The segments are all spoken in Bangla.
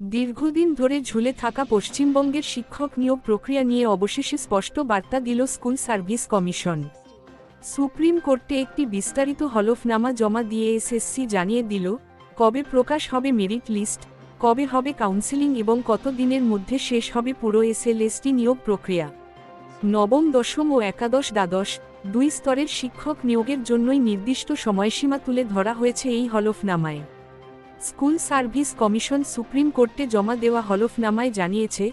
দীর্ঘদিন ধরে ঝুলে থাকা পশ্চিমবঙ্গের শিক্ষক নিয়োগ প্রক্রিয়া নিয়ে অবশেষে স্পষ্ট বার্তা দিল স্কুল সার্ভিস কমিশন। সুপ্রিম কোর্টে একটি বিস্তারিত হলফনামা জমা দিয়ে এসএসসি জানিয়ে দিল কবে প্রকাশ হবে মেরিট লিস্ট, কবে হবে কাউন্সেলিং এবং কত দিনের মধ্যে শেষ হবে পুরো এসএলএসটি নিয়োগ প্রক্রিয়া। নবম, দশম ও একাদশ, দ্বাদশ দুই স্তরের শিক্ষক নিয়োগের জন্যই নির্দিষ্ট সময়সীমা তুলে ধরা হয়েছে এই হলফনামায়। স্কুল সার্ভিস কমিশন সুপ্রিম কোর্টে জমা দেওয়া হলফনামায় জানিয়েছে,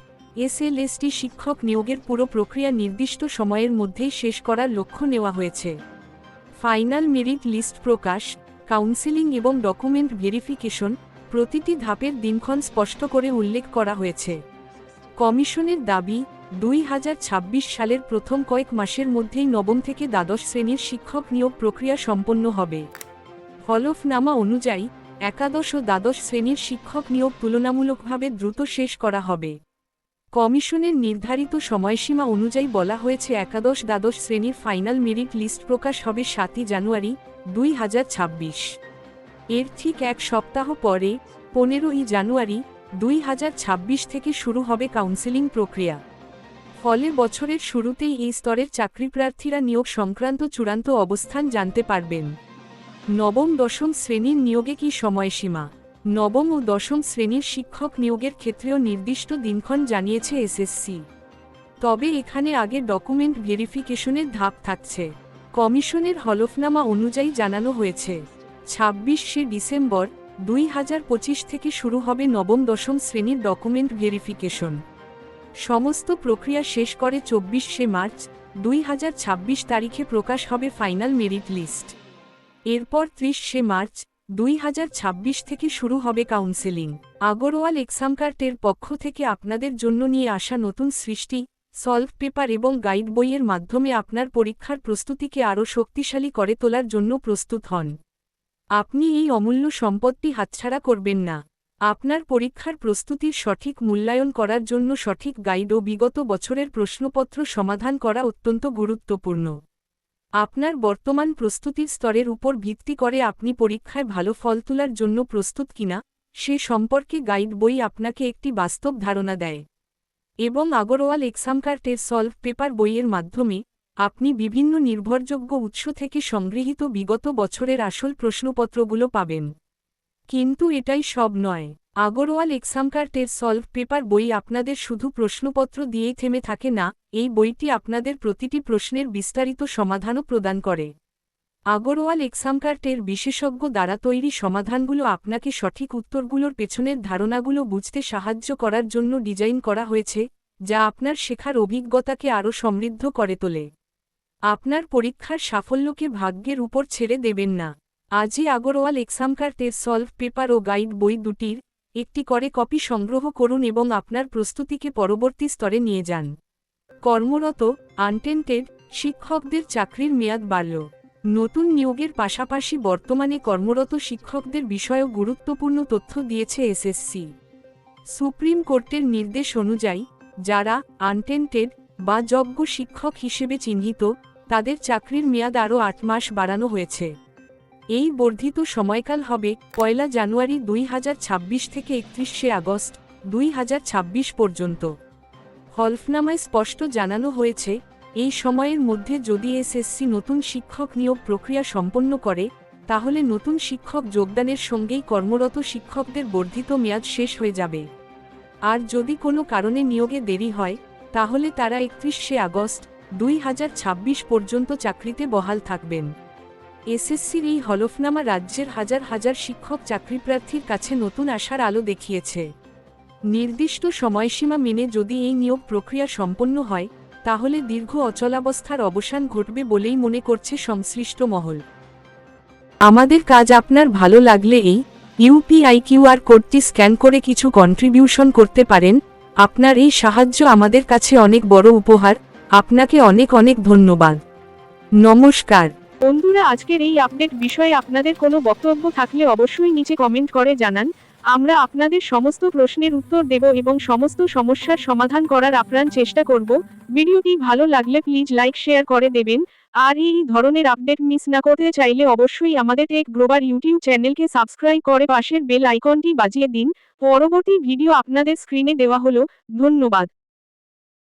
এসএলএসটি শিক্ষক নিয়োগের পুরো প্রক্রিয়া নির্দিষ্ট সময়ের মধ্যেই শেষ করার লক্ষ্য নেওয়া হয়েছে। ফাইনাল মেরিট লিস্ট প্রকাশ, কাউন্সেলিং এবং ডকুমেন্ট ভেরিফিকেশন প্রতিটি ধাপের দিনক্ষণ স্পষ্ট করে উল্লেখ করা হয়েছে। কমিশনের দাবি, 2026 সালের প্রথম কয়েক মাসের মধ্যেই নবম থেকে দ্বাদশ শ্রেণীর শিক্ষক নিয়োগ প্রক্রিয়া সম্পন্ন হবে। হলফনামা অনুযায়ী একাদশ ও দ্বাদশ শ্রেণীর শিক্ষক নিয়োগ তুলনামূলকভাবে দ্রুত শেষ করা হবে। কমিশনের নির্ধারিত সময়সীমা অনুযায়ী বলা হয়েছে, একাদশ দ্বাদশ শ্রেণীর ফাইনাল মেরিট লিস্ট প্রকাশ হবে 7 জানুয়ারি 2026। এর ঠিক এক সপ্তাহ পরে 15 জানুয়ারি 2026 থেকে শুরু হবে কাউন্সেলিং প্রক্রিয়া। ফলে বছরের শুরুতেই এই স্তরের চাকরিপ্রার্থীরা নিয়োগ সংক্রান্ত চূড়ান্ত অবস্থান জানতে পারবেন। নবম দশম শ্রেণীর নিয়োগে কি সময়সীমা? নবম ও দশম শ্রেণীর শিক্ষক নিয়োগের ক্ষেত্রেও নির্দিষ্ট দিনক্ষণ জানিয়েছে এসএসসি। তবে এখানে আগে ডকুমেন্ট ভেরিফিকেশনের ধাপ থাকছে। কমিশনের হলফনামা অনুযায়ী জানানো হয়েছে, 26শে ডিসেম্বর 2025 থেকে শুরু হবে নবম দশম শ্রেণীর ডকুমেন্ট ভেরিফিকেশন। সমস্ত প্রক্রিয়া শেষ করে 24শে মার্চ 2026 তারিখে প্রকাশ হবে ফাইনাল মেরিট লিস্ট। এরপর 30শে মার্চ 2026 থেকে শুরু হবে কাউন্সেলিং। আগরওয়াল এক্সামকার্টের পক্ষ থেকে আপনাদের জন্য নিয়ে আসা নতুন সৃষ্টি, সলভ পেপার এবং গাইড বইয়ের মাধ্যমে আপনার পরীক্ষার প্রস্তুতিকে আরও শক্তিশালী করে তোলার জন্য প্রস্তুত হন। আপনি এই অমূল্য সম্পদটি হাতছাড়া করবেন না। আপনার পরীক্ষার প্রস্তুতির সঠিক মূল্যায়ন করার জন্য সঠিক গাইড ও বিগত বছরের প্রশ্নপত্র সমাধান করা অত্যন্ত গুরুত্বপূর্ণ। আপনার বর্তমান প্রস্তুতির স্তরের উপর ভিত্তি করে আপনি পরীক্ষায় ভালো ফল তোলার জন্য প্রস্তুত কিনা সে সম্পর্কে গাইড বই আপনাকে একটি বাস্তব ধারণা দেয়। এবং আগরওয়াল এক্সামকার্টের সলভ পেপার বইয়ের মাধ্যমে আপনি বিভিন্ন নির্ভরযোগ্য উৎস থেকে সংগৃহীত বিগত বছরের আসল প্রশ্নপত্রগুলো পাবেন। কিন্তু এটাই সব নয়। আগরওয়াল এক্সামকার্টের সলভ পেপার বই আপনাদের শুধু প্রশ্নপত্র দিয়েই থেমে থাকে না, এই বইটি আপনাদের প্রতিটি প্রশ্নের বিস্তারিত সমাধানও প্রদান করে। আগরওয়াল এক্সামকার্টের বিশেষজ্ঞ দ্বারা তৈরি সমাধানগুলো আপনাকে সঠিক উত্তরগুলোর পেছনের ধারণাগুলো বুঝতে সাহায্য করার জন্য ডিজাইন করা হয়েছে, যা আপনার শেখার অভিজ্ঞতাকে আরও সমৃদ্ধ করে তোলে। আপনার পরীক্ষার সাফল্যকে ভাগ্যের উপর ছেড়ে দেবেন না। আজই আগরওয়াল এক্সামকার্টের সলভ পেপার ও গাইড বই দুটির একটি করে কপি সংগ্রহ করুন এবং আপনার প্রস্তুতিকে পরবর্তী স্তরে নিয়ে যান। কর্মরত আনটেন্টেড শিক্ষকদের চাকরির মেয়াদ বাড়ল। নতুন নিয়োগের পাশাপাশি বর্তমানে কর্মরত শিক্ষকদের বিষয়েও গুরুত্বপূর্ণ তথ্য দিয়েছে এসএসসি। সুপ্রিম কোর্টের নির্দেশ অনুযায়ী যারা আনটেন্টেড বা যোগ্য শিক্ষক হিসেবে চিহ্নিত, তাদের চাকরির মেয়াদ আরও 8 মাস বাড়ানো হয়েছে। এই বর্ধিত সময়কাল হবে 1 জানুয়ারি 2026 থেকে 31শে আগস্ট 2026 পর্যন্ত। হলফনামায় স্পষ্ট জানানো হয়েছে, এই সময়ের মধ্যে যদি এসএসসি নতুন শিক্ষক নিয়োগ প্রক্রিয়া সম্পন্ন করে, তাহলে নতুন শিক্ষক যোগদানের সঙ্গেই কর্মরত শিক্ষকদের বর্ধিত মেয়াদ শেষ হয়ে যাবে। আর যদি কোনো কারণে নিয়োগে দেরি হয়, তাহলে তারা 31শে আগস্ট 2026 পর্যন্ত চাকরিতে বহাল থাকবেন। এসএসসির এই হলফনামা রাজ্যের হাজার হাজার শিক্ষক চাকরিপ্রার্থীর কাছে নতুন আশার আলো দেখিয়েছে। নির্দিষ্ট সময়সীমা মেনে যদি এই নিয়োগ প্রক্রিয়া সম্পন্ন হয়, তাহলে দীর্ঘ অচলাবস্থার অবসান ঘটবে বলেই মনে করছে সংশ্লিষ্ট মহল। আমাদের কাজ আপনার ভালো লাগলে এই ইউপিআই কিউআর কোডটি স্ক্যান করে কিছু কন্ট্রিবিউশন করতে পারেন। আপনার এই সাহায্য আমাদের কাছে অনেক বড় উপহার। আপনাকে অনেক অনেক ধন্যবাদ। নমস্কার বন্ধুরা, আজকের এই আপডেট বিষয়ে আপনাদের কোনো বক্তব্য থাকলে অবশ্যই নিচে কমেন্ট করে জানান। আমরা আপনাদের সমস্ত প্রশ্নের উত্তর দেব এবং সমস্ত সমস্যার সমাধান করার আপ্রাণ চেষ্টা করব। ভিডিওটি ভালো লাগলে প্লিজ লাইক শেয়ার করে দেবেন। আর এই ধরনের আপডেট মিস না করতে চাইলে অবশ্যই আমাদের টেক গ্লোবাল ইউটিউব চ্যানেলকে সাবস্ক্রাইব করে পাশের বেল আইকনটি বাজিয়ে দিন। পরবর্তী ভিডিও আপনাদের স্ক্রিনে দেওয়া হলো। ধন্যবাদ।